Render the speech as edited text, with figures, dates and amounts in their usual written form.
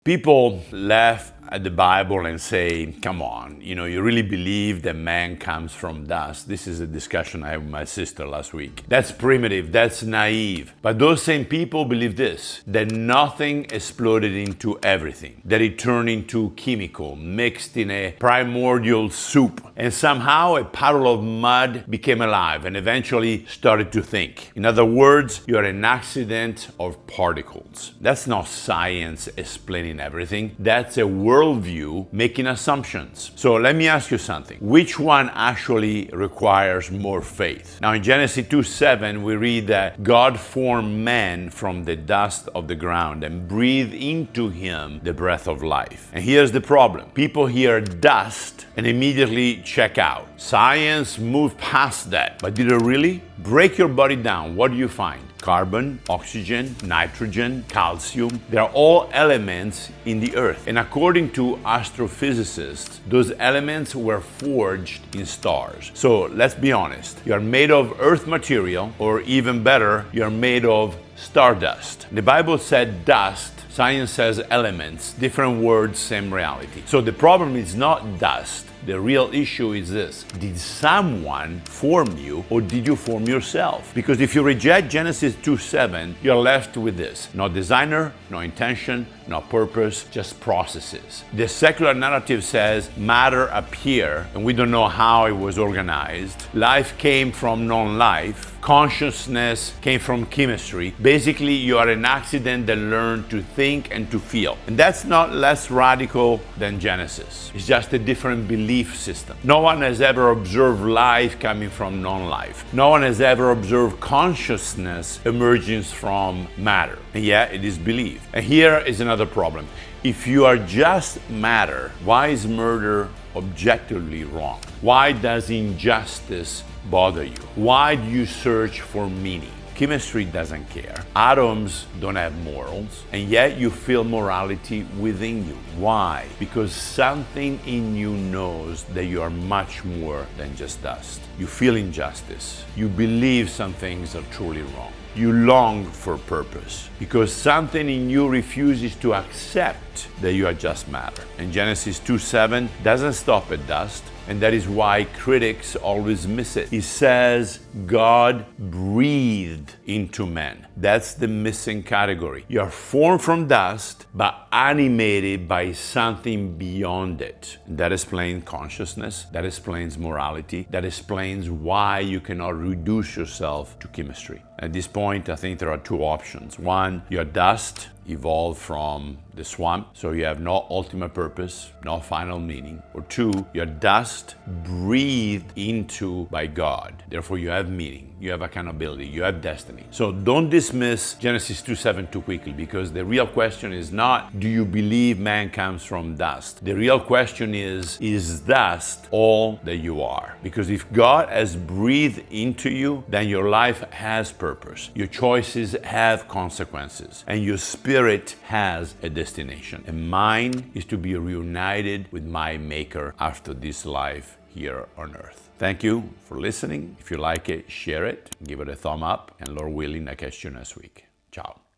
People laugh at the Bible and say, come on, you really believe that man comes from dust? This is a discussion I had with my sister last week. That's primitive, that's naive. But those same people believe this, that nothing exploded into everything, that it turned into chemical, mixed in a primordial soup, and somehow a puddle of mud became alive and eventually started to think. In other words, you're an accident of particles. That's not science explaining everything. That's a worldview making assumptions. So let me ask you something. Which one actually requires more faith? Now in Genesis 2:7, we read that God formed man from the dust of the ground and breathed into him the breath of life. And here's the problem. People hear dust and immediately check out. Science moved past that. But did it really? Break your body down. What do you find? Carbon, oxygen, nitrogen, calcium. They're all elements in the earth. And according to astrophysicists, those elements were forged in stars. So let's be honest. You're made of earth material, or even better, you're made of stardust. The Bible said dust. Science says elements. Different words, same reality. So the problem is not dust. The real issue is this. Did someone form you, or did you form yourself? Because if you reject Genesis 2:7, you're left with this. No designer, no intention, no purpose, just processes. The secular narrative says matter appeared, and we don't know how it was organized. Life came from non-life. Consciousness came from chemistry. Basically, you are an accident that learned to think and to feel. And that's not less radical than Genesis. It's just a different belief system. No one has ever observed life coming from non-life. No one has ever observed consciousness emerging from matter. And yet it is believed. And here is another problem. If you are just matter, why is murder objectively wrong? Why does injustice bother you? Why do you search for meaning? Chemistry doesn't care. Atoms don't have morals, and yet you feel morality within you. Why? Because something in you knows that you are much more than just dust. You feel injustice. You believe some things are truly wrong. You long for purpose because something in you refuses to accept that you are just matter. And Genesis 2:7 doesn't stop at dust, and that is why critics always miss it. It says God breathed into man. That's the missing category. You are formed from dust, but animated by something beyond it. And that explains consciousness, that explains morality, that explains why you cannot reduce yourself to chemistry. At this point, I think there are two options. One, you're dust, evolved from the swamp, so you have no ultimate purpose, no final meaning. Or two, you're dust breathed into by God. Therefore, you have meaning, you have accountability, you have destiny. So don't dismiss Genesis 2:7 too quickly, because the real question is not, do you believe man comes from dust? The real question is dust all that you are? Because if God has breathed into you, then your life has purpose, your choices have consequences, and your spirit has a destination. And mine is to be reunited with my Maker after this life here on earth. Thank you for listening. If you like it, share it, give it a thumb up, and Lord willing, I catch you next week. Ciao.